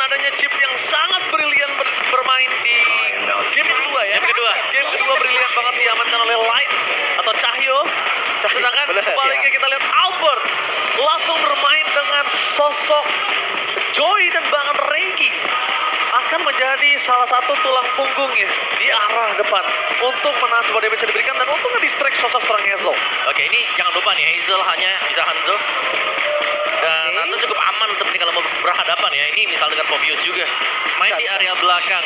adanya chip yang sangat brilian bermain di game kedua ya. Game kedua brilian banget diamankan oleh Light atau Cahyo. Sedangkan sebaliknya kita lihat Albert langsung bermain dengan sosok Joy dan bahkan Regi akan menjadi salah satu tulang punggungnya di arah depan untuk menahan sebuah damage yang diberikan dan untuk nge-distract sosok seorang Hazel. Oke, ini jangan lupa nih, Hazel hanya bisa Hanzo. Dan Hanzo cukup aman seperti kalau mau berhadapan ya. Ini misal dengan Povius juga. Main di area belakang.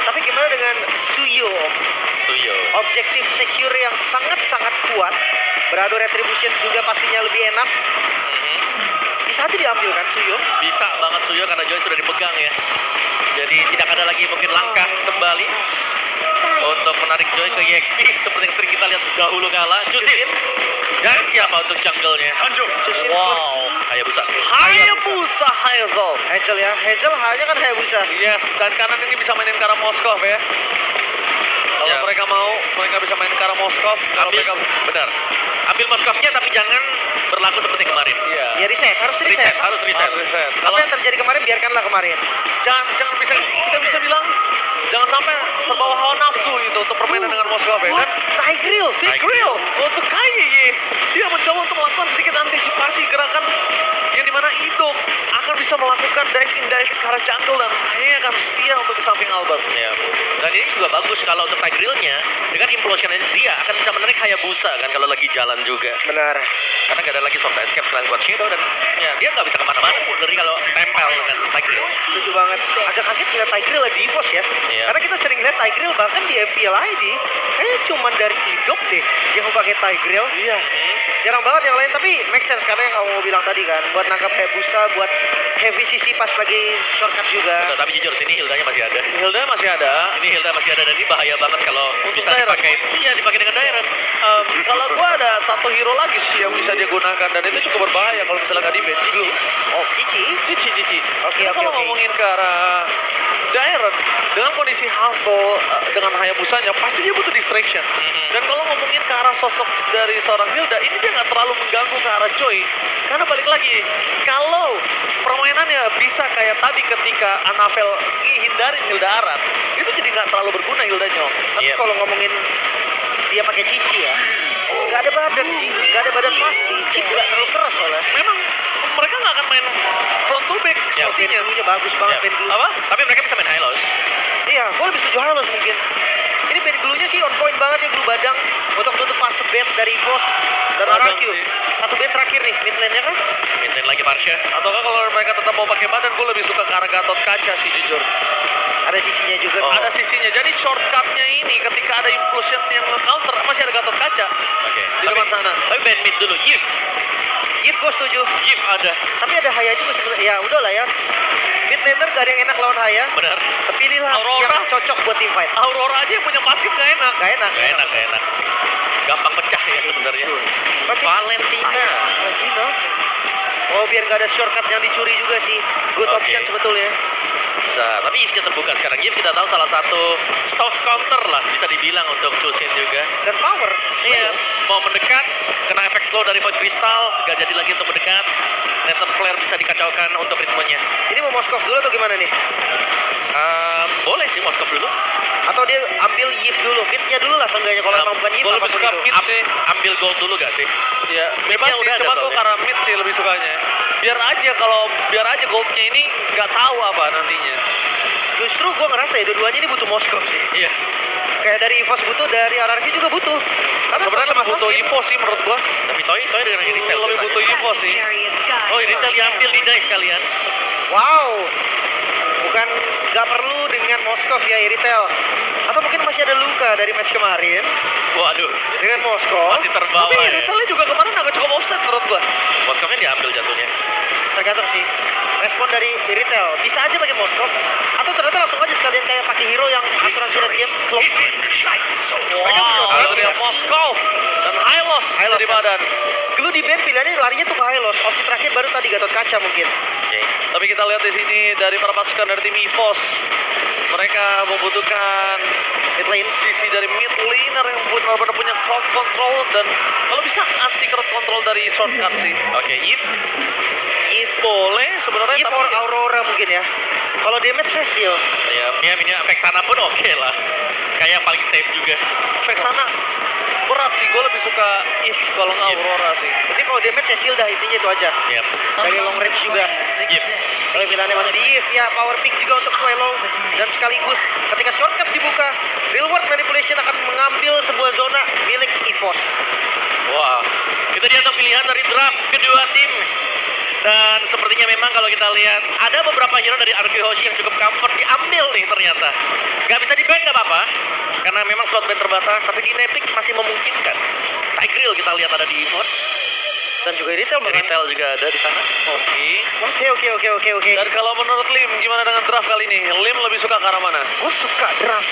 Tapi gimana dengan Suyo? Objektif secure yang sangat-sangat kuat. Beradu Retribution juga pastinya lebih enak. Bisa aja diambil kan Suyo? Bisa banget Suyo karena Joy sudah dipegang ya. Jadi tidak ada lagi mungkin langkah kembali untuk menarik Joy ke EXP seperti yang sering kita lihat dahulu kala. Justin. Dan siapa untuk jungle-nya? Justin. Wow, Hayabusa. Hayabusa Hazel. Hazel ya, Hazel hanya kan Hayabusa. Yes, dan kanan ini bisa mainin ke arah Moskov ya. Kalau Ya. mereka mau, mereka bisa main ke arah Moskov. Kalau Ambil, mereka benar. Ambil Moskovnya tapi jangan berlaku seperti kemarin. iya. Ya reset, harus reset. Harus reset. Harus reset. Apa Kalau yang terjadi kemarin biarkanlah kemarin. jangan bisa kita bisa bilang jangan sampai terbawa hawa nafsu itu untuk permainan dengan Moskov ya kan. Tigreal. Tigreal untuk Kaye dia mencoba untuk melakukan sedikit antisipasi gerakan yang dimana Idok akan bisa melakukan dive in ke arah jungle dan kayaknya akan setia untuk di samping Albert. Ya. Dan ini juga bagus kalau untuk Tigreal-nya dengan implosion dia akan bisa menarik Hayabusa kan kalau lagi jalan juga. Benar. Karena nggak ada lagi soft escape selain buat Shadow dan ya dia nggak bisa kemana-mana sebenarnya kalau tempel dengan Tigreal. Setuju banget. Agak kaget ngeliat Tigreal di EVOS ya. Iya. Karena kita sering lihat Tigreal bahkan di MPL ID. Kayaknya cuma dari Idok deh yang mau pakai Tigreal. Iya. Jarang banget yang lain, tapi make sense karena yang kamu mau bilang tadi kan. Buat nangkap Hayabusa, buat heavy CC pas lagi shortcut juga. Betul, tapi jujur sini Hildanya masih ada. Hilda masih ada. Ini Hilda masih ada dan ini bahaya banget kalau Untuk bisa direct. dipakai. Iya, dipakai dengan direct. Kalau gua ada satu hero lagi sih yang bisa dia gunakan dan itu cukup berbahaya kalau misalnya nggak di ban. Cici. Oh, Cici. Cici. Oke, Kita oke, kalau oke. ngomongin ke arah Direct dengan kondisi Hazel dengan Hayabusanya pasti dia butuh distraction. Dan kalau ngomongin ke arah sosok dari seorang Hilda, ini dia nggak terlalu mengganggu ke arah Joy. Karena balik lagi, kalau permainannya bisa kayak tadi ketika Annabelle hindarin Hilda Aran, itu jadi nggak terlalu berguna Hildanya. Tapi Iya. kalau ngomongin dia pakai Cici ya, nggak ada badan sih, nggak ada badan pasti. Cici nggak terlalu keras soalnya. Memang mereka nggak akan main front to back Ya, sepertinya. Dulunya bagus banget Ya. band glue. Apa? Tapi mereka bisa main Hylos. Iya, gue lebih setuju Halos mungkin. Ini band glue-nya sih on point banget ya, glue badang untuk tutup pas band dari Boss dan Badang RRQ. sih. Satu band terakhir nih, mid lane-nya kan? Mintain lagi Marsha. Ataukah kalau mereka tetap mau pakai badan, gue lebih suka ke arah Gatot Kaca sih jujur. Ada sisinya juga. Oh. Ada sisinya. Jadi shortcutnya ini ketika ada implosion yang nge-counter masih ada Gatot Kaca Oke. di depan sana. Tapi band mid dulu, Yif. Yip, gue setuju. Yif ada. Tapi ada Haya juga sebenarnya. Ya udah lah ya. Mid laner gak ada yang enak lawan Haya. Benar. Pilihlah Aurora. yang cocok buat team fight. Aurora aja yang punya pasif gak enak. Gak enak. Gak enak. Gampang pecah ya sebenarnya. Tapi Valentina. Valentina. Oh, biar gak ada shortcut yang dicuri juga sih. Good Oke. option sebetulnya. Bisa, tapi Yif-nya terbuka sekarang. Yif kita tahu salah satu soft counter lah bisa dibilang untuk Chusin juga. Dan power. Iya, mau mendekat, kena efek slow dari Void Crystal, gak jadi lagi untuk mendekat. Lantern Flare bisa dikacaukan untuk ritmenya. Ini mau Moskov dulu atau gimana nih? Boleh sih Moskov dulu. Atau dia ambil Yip dulu, midnya dulu lah seenggaknya kalau emang bukan Yip Gue lebih apapun suka itu. mid sih. Ambil gold dulu gak sih? Ya, bebas Midnya sih. udah ada Cuma gue soalnya. karena mid sih lebih sukanya. Biar aja goldnya ini nggak tahu apa nantinya. Justru gue ngerasa ya dua-duanya ini butuh Moskov sih. Iya. Kayak dari EVOS butuh, dari RRQ juga butuh. Karena Sebenarnya lebih butuh Evo sih menurut gua. Tapi Toy dengan Iritel. Lebih butuh Evo sih. Oh, Iritel diambil di dice kalian. Wow. Bukan gak perlu dengan Moskov ya Iritel. Atau mungkin masih ada luka dari match kemarin Waduh. dengan Moskov. Masih terbawa Tapi ya. Iritelnya juga kemarin agak cukup offset menurut gua. Moskovnya diambil jatuhnya. Tergantung sih. Respon dari Iritel. Bisa aja pakai Moskov. Atau ternyata langsung aja sekalian kayak pakai hero yang aturan sudah game close. Wow, Kalau dari Moskow dan Hylos Hylos dari badan. Dulu di band pilihannya larinya tuh ke Hylos. Opsi terakhir baru tadi Gatot Kaca mungkin. Oke. Tapi kita lihat di sini dari para pasukan dari tim EVOS, mereka membutuhkan Mid lane. sisi dari mid laner yang benar-benar punya crowd control dan kalau bisa anti crowd control dari shortcut sih. Oke, Eve. Boleh sebenarnya Eve or Aurora mungkin ya. Kalau damage Cecil. Ya ini efek sana pun oke lah. Kayak paling safe juga. efek sana berat sih, gue lebih suka If kalau nggak If. Aurora sih. Jadi kalau damage Cecil dah intinya itu aja. Yap. Dari long range juga. Eve. Tapi pilihannya masih di Eve ya, power pick juga untuk Swallow. Dan sekaligus ketika shortcut dibuka, real world manipulation akan mengambil sebuah zona milik EVOS. Wah, itu dia tuh pilihan dari draft kedua tim. Dan sepertinya memang kalau kita lihat ada beberapa hero dari RQ Hoshi yang cukup comfort diambil nih ternyata. Gak bisa di-ban gak apa-apa, karena memang slot ban terbatas, tapi di Epic masih memungkinkan. Tigreal kita lihat ada di EVOS. Dan juga retail bahkan. Retail juga ada di sana. Oke. Dan kalau menurut Lim, gimana dengan draft kali ini? Lim lebih suka ke arah mana? Gue suka draft.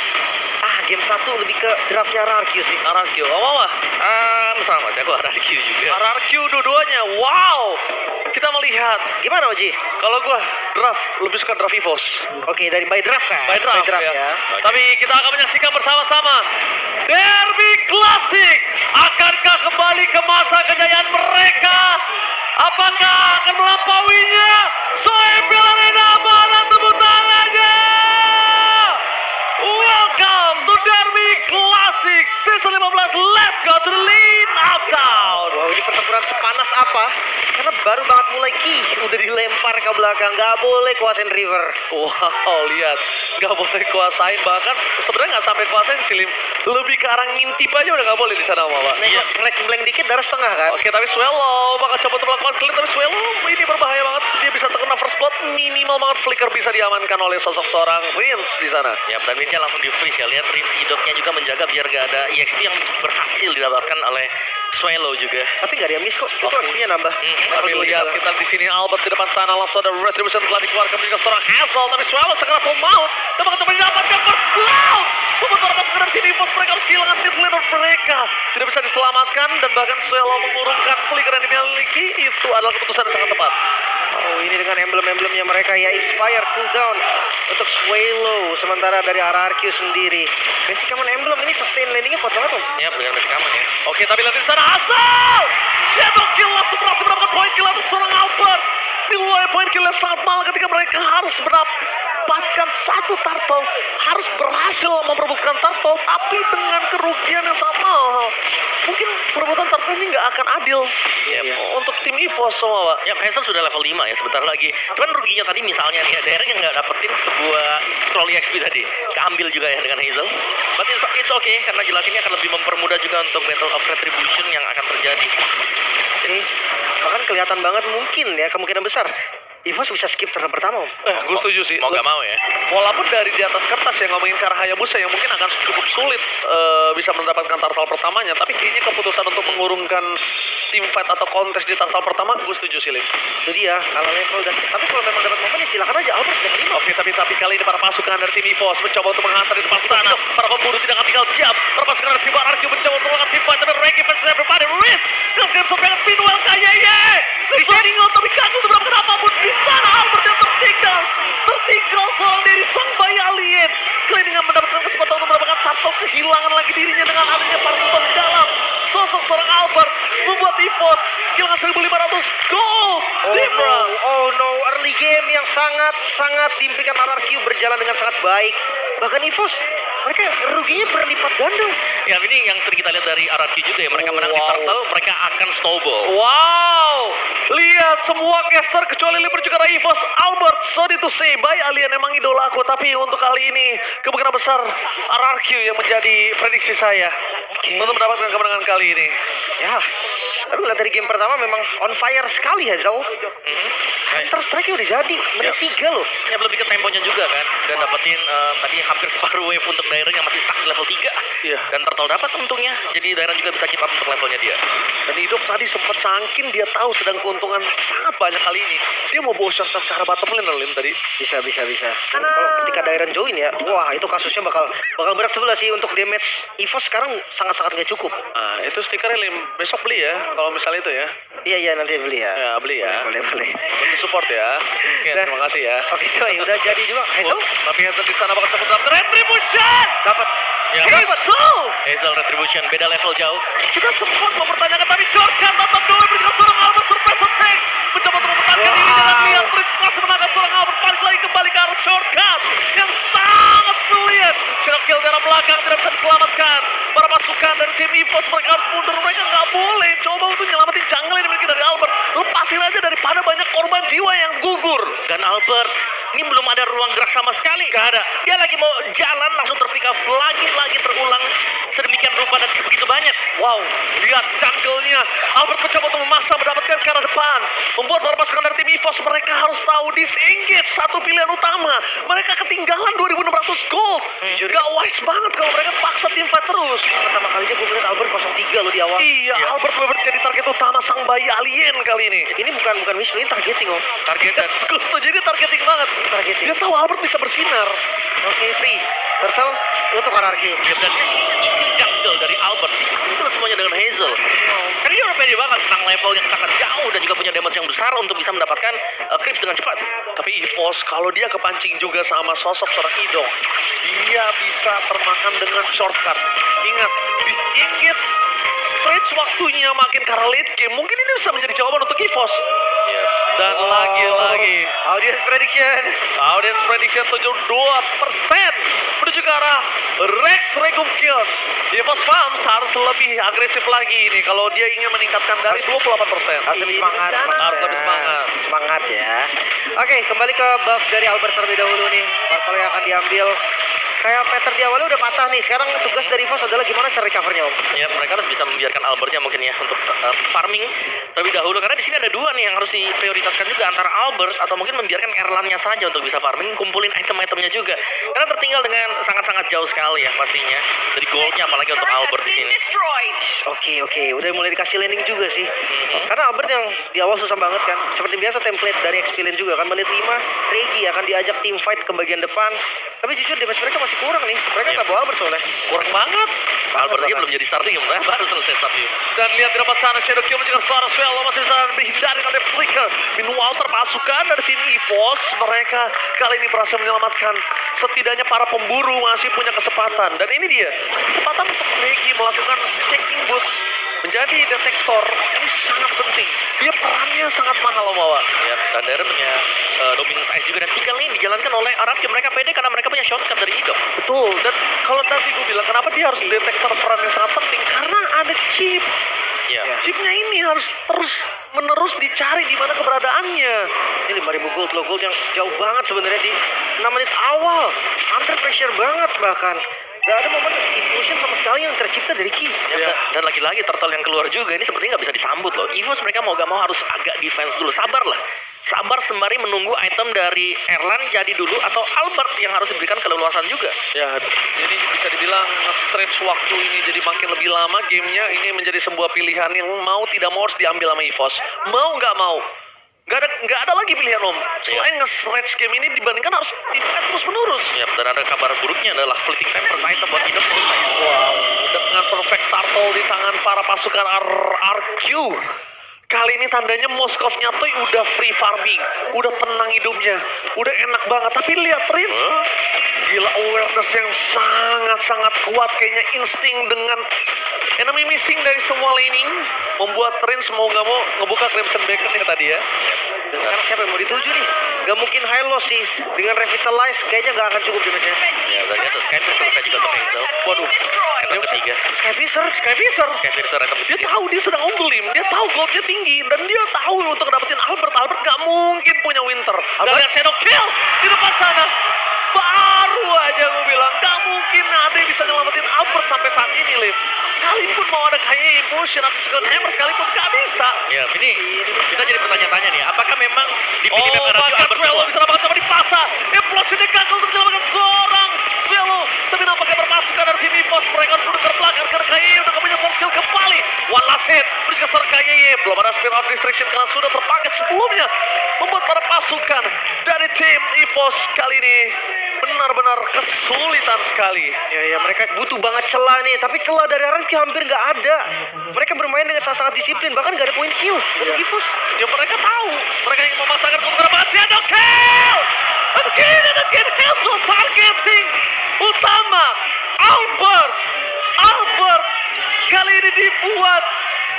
Game 1 lebih ke draftnya RRQ sih. RRQ, apa? Sama sih, aku RRQ juga. RRQ dua-duanya, wow! Kita melihat, Gimana Oji? kalau gua draft, lebih suka draft EVOS. Oke, dari by draft kan? By draft, ya. ya. Oke. Tapi kita akan menyaksikan bersama-sama Derby Classic. Akankah kembali ke masa kejayaan mereka? Apakah akan melampauinya? Soebel Arena, mana tepuk tangannya? Welcome to Derby Classic Season 15. Let's go to the lead of town. Wow, ini pertempuran sepanas apa? Karena baru banget mulai udah dilempar ke belakang. Gak boleh kuasain river. Wow, lihat, nggak boleh kuasain, bahkan sebenarnya nggak sampai kuasain sih, Lim. Lebih ke arah ngintip aja udah nggak boleh di sana, Pak. Nengok crack blank dikit darah setengah kan? Oke, tapi Swallow bakal coba untuk melakukan clear, tapi Swallow ini berbahaya banget. Dia bisa terkena first blood, minimal banget flicker bisa diamankan oleh sosok seorang Rince di sana. Ya, dan Winnya langsung di-freeze ya. Lihat Rince idotnya juga menjaga biar gak ada EXP yang berhasil didapatkan oleh Swallow juga. Tapi gak ada yang miss kok. Itu artinya nambah. Tapi lihat kita di sini Albert di depan sana, langsung ada Retribution telah dikeluarkan juga seorang Hazel, tapi Swallow segera full mount. Dan bakal coba didapatkan first blood. Membuat pasukan dari sini EVOS mereka harus kehilangan mid laner mereka. Tidak bisa diselamatkan dan bahkan Swallow mengurungkan flicker yang dimiliki. Itu adalah keputusan yang sangat tepat. Oh, ini dengan emblem-emblemnya mereka ya, Inspire, cooldown untuk Swallow. Sementara dari RRQ sendiri, basic common emblem ini sustain landingnya kuat banget Om. Ya, dengan basic aman ya. Oke, tapi lihat di sana Hazel. Shadow kill langsung berhasil mendapatkan poin kill atas seorang Albert. Nilai poin killnya sangat mahal ketika mereka harus mendapatkan satu turtle, harus berhasil memperebutkan turtle, tapi dengan kerugian yang sangat mahal. Mungkin perebutan turtle ini nggak akan adil untuk tim EVOS semua, Pak. Ya, Hazel sudah level 5 ya sebentar lagi. Cuman ruginya tadi misalnya nih, Darren yang nggak dapetin sebuah scroll EXP tadi. Keambil juga ya dengan Hazel. But it's okay, karena jelas ini akan lebih mempermudah juga untuk Battle of Retribution yang akan terjadi. Oke, bahkan kelihatan banget mungkin ya, kemungkinan besar EVOS bisa skip turn pertama Om. Gue setuju sih. Mau gak mau ya. Walaupun dari di atas kertas ya ngomongin ke arah Hayabusa yang mungkin akan cukup sulit bisa mendapatkan turtle pertamanya, tapi kayaknya keputusan untuk mengurungkan team fight atau kontes di turtle pertama gue setuju sih, Lim. Itu dia, kalah level dan tapi kalau memang dapat momen ya silakan aja Albert level 5. Oke, tapi kali ini para pasukan dari tim EVOS mencoba untuk menghantar di depan sana. Para pemburu tidak akan tinggal diam. Para pasukan dari tim RRQ mencoba untuk melakukan team fight, tapi Reggie versus everybody. Risk! Dan Crimson dengan Pinwell kayaknya. Tinggal tapi kagum seberapa kenapa pun di sana Albert yang tertinggal seorang diri sang bayi alien. Kali ini mendapatkan kesempatan untuk mendapatkan turtle, kehilangan lagi dirinya dengan adanya partikel di dalam. Sosok seorang Albert membuat EVOS kehilangan 1.500 gold. Difference. Oh no, early game yang sangat diimpikan RRQ berjalan dengan sangat baik. Bahkan EVOS, mereka ruginya berlipat ganda. Ya, ini yang sering kita lihat dari RRQ juga ya. Mereka menang di turtle, mereka akan snowball. Wow, lihat semua caster kecuali Liver juga EVOS. Albert, sorry to say, bye alien emang idola aku, tapi untuk kali ini kemungkinan besar RRQ yang menjadi prediksi saya untuk mendapatkan kemenangan kali ini. Ya, Tapi ngeliat dari game pertama memang on fire sekali Hazel. Counter Strike udah jadi menit 3 loh. Ya lebih ke temponya juga kan. Dan dapetin tadi hampir separuh wave untuk Dairen yang masih stuck di level 3. Iya. Dan Turtle dapat untungnya. Jadi Dairen juga bisa keep up untuk levelnya dia. Dan hidup tadi sempat sangkin, dia tahu sedang keuntungan sangat banyak kali ini. Dia mau bawa short ke arah bottom lane Lim tadi. Bisa. Kalau ketika Dairen join ya, wah itu kasusnya bakal berat sebelah sih untuk damage EVOS sekarang sangat-sangat nggak cukup. Nah, itu stikernya Lim. Besok beli ya, kalau misalnya itu ya. Iya nanti beli ya. Ya, beli ya. Boleh. Untuk support ya. Oke, Nah. terima kasih ya. Oke coy, udah jadi juga. Hazel Tapi Hazel di sana bakal sempat dapat Retribution. dapat. Ya. Hazel! Hazel Retribution beda level jauh. Kita sempat mempertanyakan tapi shortcut tatap dulu berikan seorang Albert surprise attack. Mencoba untuk mempertahankan diri dengan lihat Prince masih menangkap seorang Albert. Balik lagi kembali ke arah shortcut yang sangat brilliant. Shadow kill dari belakang tidak bisa diselamatkan. Para pasukan dari tim EVOS mereka harus mundur. Mereka nggak boleh coba untuk nyelamatin jungle yang dimiliki dari Albert. Lepasin aja daripada banyak korban jiwa yang gugur. Dan Albert, ini belum ada ruang gerak sama sekali. Gak ada. Dia lagi mau jalan langsung terpick up lagi terulang sedemikian rupa dan sebegitu banyak. Wow, lihat jungle-nya. Albert mencoba untuk memaksa mendapatkan ke arah depan. Membuat para pasukan dari tim EVOS mereka harus tahu disengage satu pilihan utama. Mereka ketinggalan 2.600 gold. Gak wise banget kalau mereka paksa tim fight terus. Pertama kalinya gue ngeliat Albert 0-3 loh di awal. Iya, Albert benar jadi target utama sang bayi alien kali ini. Ini bukan misplay, targeting om. Target dan Gue setuju, ini targeting banget. Targeting. Dia tahu Albert bisa bersinar. Oke, free. Turtle untuk RRQ. dan isi jungle dari Albert diambil semuanya dengan Hazel. Karena dia udah pede banget tentang level yang sangat jauh dan juga punya damage yang besar untuk bisa mendapatkan creeps dengan cepat. Tapi EVOS kalau dia kepancing juga sama sosok seorang idol, dia bisa termakan dengan shortcut. Ingat, disengage stretch waktunya makin karena late game. Mungkin ini bisa menjadi jawaban untuk EVOS. Dan lagi-lagi Audience prediction. audience prediction 72% menuju ke arah Rex Regumkion. EVOS Farms harus lebih agresif lagi nih kalau dia ingin meningkatkan dari 28%. Harus lebih semangat. Harus lebih semangat. Semangat ya. Oke, kembali ke buff dari Albert terlebih dahulu nih. Purple yang akan diambil. Kayak pattern di awalnya udah patah nih. Sekarang tugas dari EVOS adalah gimana cara recovernya om. Ya, mereka harus bisa membiarkan Albertnya mungkin ya untuk farming terlebih dahulu karena di sini ada dua nih yang harus diprioritaskan juga antara Albert atau mungkin membiarkan Erlannya saja untuk bisa farming, kumpulin item-itemnya juga. Karena tertinggal dengan sangat-sangat jauh sekali ya pastinya dari goldnya apalagi untuk Albert di sini. Oke. Udah mulai dikasih landing juga sih. Karena Albert yang di awal susah banget kan. Seperti biasa template dari XP Lane juga kan. Menit 5, Regi akan diajak tim fight ke bagian depan. Tapi jujur damage mereka masih kurang nih. Mereka nggak bawa Albert soalnya. Kurang banget. Albert aja belum jadi starting ya, baru selesai starting. Dan lihat di depan sana Shadow Kill juga seorang Swell masih bisa menghindari dari Flicker. Meanwhile terpasukan dari tim EVOS mereka kali ini berhasil menyelamatkan. Setidaknya para pemburu masih punya kesempatan. Dan ini dia kesempatan untuk Regi melakukan checking boost menjadi detektor. Ini sangat penting. Dia perannya sangat mahal Om Wawa. Ya, dan Darren punya dominance ice juga dan tinggal nih dijalankan oleh Arab yang mereka pede karena mereka punya shortcut dari Idol. Betul. Dan kalau tadi gue bilang kenapa dia harus detektor peran yang sangat penting karena ada chip. Ya. Chipnya ini harus terus menerus dicari di mana keberadaannya. Ini 5.000 gold loh. Gold yang jauh banget sebenarnya di 6 menit awal. Under pressure banget bahkan. Gak ada momen implosion sama sekali yang tercipta dari Ki. Ya, dan lagi-lagi turtle yang keluar juga ini sepertinya nggak bisa disambut loh. EVOS mereka mau gak mau harus agak defense dulu. Sabar lah. Sabar sembari menunggu item dari Erlan jadi dulu atau Albert yang harus diberikan keleluasan juga. Ya, jadi bisa dibilang stretch waktu ini jadi makin lebih lama gamenya. Ini menjadi sebuah pilihan yang mau tidak mau harus diambil sama EVOS. Mau nggak mau. Nggak ada lagi pilihan Om. Selain nge-stretch game ini dibandingkan harus dimakan terus menerus. Ya, dan ada kabar buruknya adalah fleeting tempers item buat hidup selesai. Wow, dengan perfect turtle di tangan para pasukan RRQ. Kali ini tandanya Moskovnya Toy udah free farming, udah tenang hidupnya, udah enak banget. Tapi lihat Rins, gila awareness yang sangat-sangat kuat. Kayaknya insting dengan enemy missing dari semua laning membuat Rins mau nggak mau ngebuka Crimson Beacon ya tadi ya. Dan sekarang siapa yang mau dituju nih? Gak mungkin high loss sih. Dengan revitalize kayaknya gak akan cukup damage-nya. Ya, dan itu Skype selesai juga untuk Hazel. Waduh, Item ketiga. Skyfisher. Skyfisher item dia ketiga. tahu dia sedang unggul Lim, dia tahu goldnya tinggi dan dia tahu untuk dapetin Albert gak mungkin punya Winter. Dan lihat Shadow Kill di depan sana, baru aja gue bilang gak mungkin mungkin ada yang bisa nyelamatin Albert sampai saat ini, Liv. Sekalipun mau ada kayak Emotion atau Second Hammer sekalipun nggak bisa. Ya, ini kita jadi bertanya-tanya nih, apakah memang di minimap Araju bahkan Albert Svelo keluar? bisa dapatkan sama di pasar. Implosionnya gagal untuk menyelamatkan seorang Svelo. Tapi nampaknya berpasukan dari tim EVOS. Mereka sudah terbelakang karena KYY udah punya soft skill kembali. One last hit, berikan seorang KYY. Belum ada spin off distraction karena sudah terpakai sebelumnya. Membuat para pasukan dari tim EVOS kali ini benar-benar kesulitan sekali. Ya, mereka butuh banget celah nih, tapi celah dari RRQ hampir nggak ada. Mereka bermain dengan sangat disiplin, bahkan nggak ada poin kill untuk EVOS. Ya mereka tahu, mereka ingin memasangkan konfirmasi ada kill. Again and again, Hazel targeting utama Albert kali ini dibuat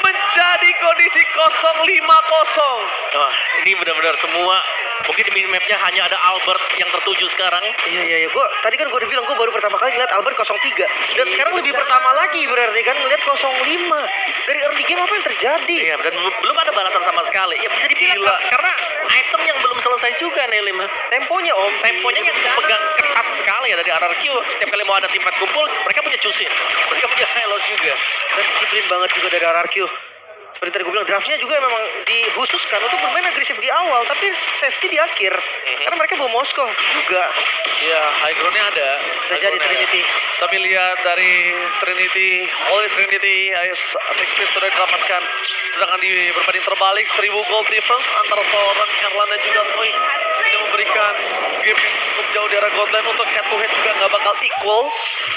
menjadi kondisi 0-5-0. Wah, ini benar-benar semua. Mungkin di minimapnya hanya ada Albert yang tertuju sekarang. Iya. Tadi kan gue udah bilang gue baru pertama kali ngeliat Albert 03. Dan sekarang lebih pertama lagi berarti kan ngeliat 05. Dari early game apa yang terjadi? Iya, dan belum ada balasan sama sekali. Ya bisa dibilang Gila. karena item yang belum selesai juga nih, Lim. Temponya om. Temponya yang dipegang ketat sekali ya dari RRQ. Setiap kali mau ada tim fight kumpul, mereka punya Chusin. Mereka punya Hylos juga. Dan disiplin banget juga dari RRQ. Seperti tadi gue bilang, draftnya juga memang dikhususkan untuk bermain agresif di awal, tapi safety di akhir. Karena mereka bawa Moskov juga. Ya, high ground-nya ada. Terjadi Trinity. Tapi lihat dari Trinity, oleh Trinity, next pick sudah didapatkan. Sedangkan di berbanding terbalik, 1000 gold difference antara seorang Erlan dan juga Toy. Tidak memberikan game yang cukup jauh di arah Godland untuk head to head juga nggak bakal equal.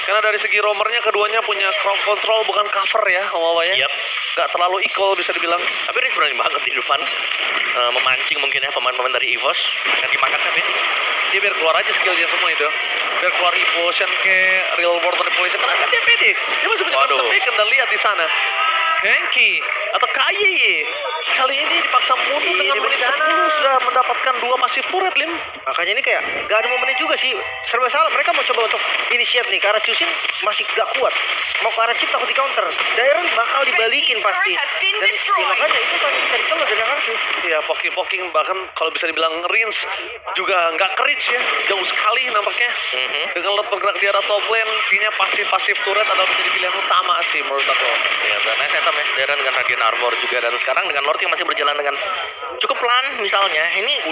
Karena dari segi roamernya keduanya punya crowd control bukan cover ya, Wawa ya. Yap. Nggak terlalu equal bisa dibilang. Tapi ini berani banget di depan. Memancing mungkin ya pemain-pemain dari EVOS. Akan dimakan kan ini. Dia biar keluar aja skillnya semua itu. Biar keluar evolution ke real world manipulation. Karena kan dia pede. Dia masih punya Waduh. konsep dan lihat di sana. Henki atau KYY kali ini dipaksa mundur dengan menit 10 sudah mendapatkan 2 pasif turret, Lim. Makanya ini kayak gak ada momennya juga sih. Serba salah, mereka mau coba untuk initiate nih. Karena Chusin masih gak kuat. Mau ke arah chip takut di counter. Dairon bakal dibalikin pasti. Dan ya, makanya itu kan bisa ditelan dari RRQ. Ya, poking bahkan kalau bisa dibilang range juga nggak ke-reach ya. Jauh sekali nampaknya. Dengan lot bergerak di arah top lane, kayaknya pasif turret adalah menjadi pilihan utama sih menurut aku. Ya, karena setup ya, Darren dengan Radiant Armor juga. Dan sekarang dengan Lord yang masih berjalan dengan cukup pelan misalnya. Ini,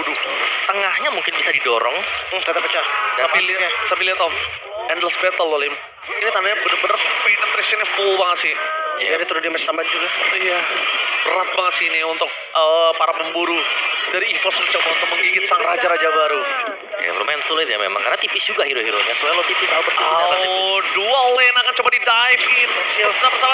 tengahnya mungkin bisa didorong. Tetap pecah. Tapi lihat Om, endless battle loh, Lim. Ini tandanya bener-bener penetration-nya full banget sih. Ya, dia turun damage tambahan juga. Iya, berat banget sih ini untuk para pemburu dari EVOS mencoba untuk menggigit sang raja-raja baru. Ya lumayan sulit ya memang, karena tipis juga hero-heronya. Swallow tipis, Albert tipis, Erlan tipis. Dual lane akan coba di-dive in. Shieldsnya bersama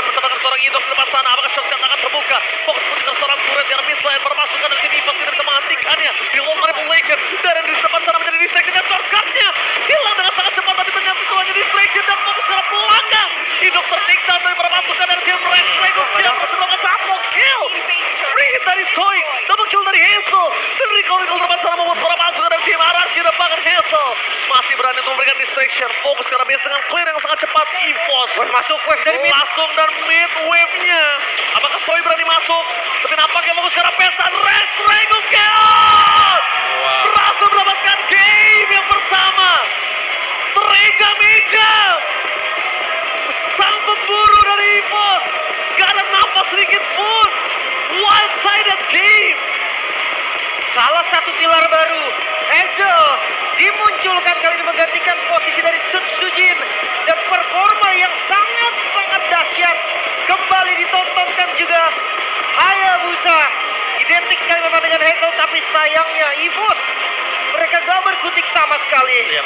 seorang Idok di depan sana. Apakah shotgun akan terbuka? Fokus mengejar seorang turret yang mid lane. Berpasukan dari tim EVOS tidak bisa menghentikannya. Di wall manipulation. Dan di depan sana menjadi distraction dan shortcutnya hilang dengan sangat cepat. Tapi ternyata setelahnya distraction dan fokus ke arah pelanggang. Idok tertikta dari berpasukan dari tim Rest. Rego kill bersama Taplock kill. Free hit dari Toy. Double kill dari Hazel. Dan recall depan sana membuat para pasukan dari tim RRQ depankan Hazel. Masih berani untuk memberikan distraction. Fokus ke arah base dengan clear yang sangat cepat. EVOS Masuk wave dari mid. langsung dan mid wave-nya. Apakah Toy berani masuk? Tapi nampaknya fokus ke arah base dan Rest. Rego kill. Berhasil mendapatkan game yang pertama. Tereja-meja. Sang pemburu dari EVOS. Gak ada nafas sedikit pun. One-sided game. Salah satu pilar baru, Hazel dimunculkan kali ini menggantikan posisi dari Sun Sujin, dan performa yang sangat-sangat dahsyat kembali ditontonkan juga Hayabusa. Identik sekali memang dengan Hazel, tapi sayangnya EVOS mereka gak berkutik sama sekali. Iya.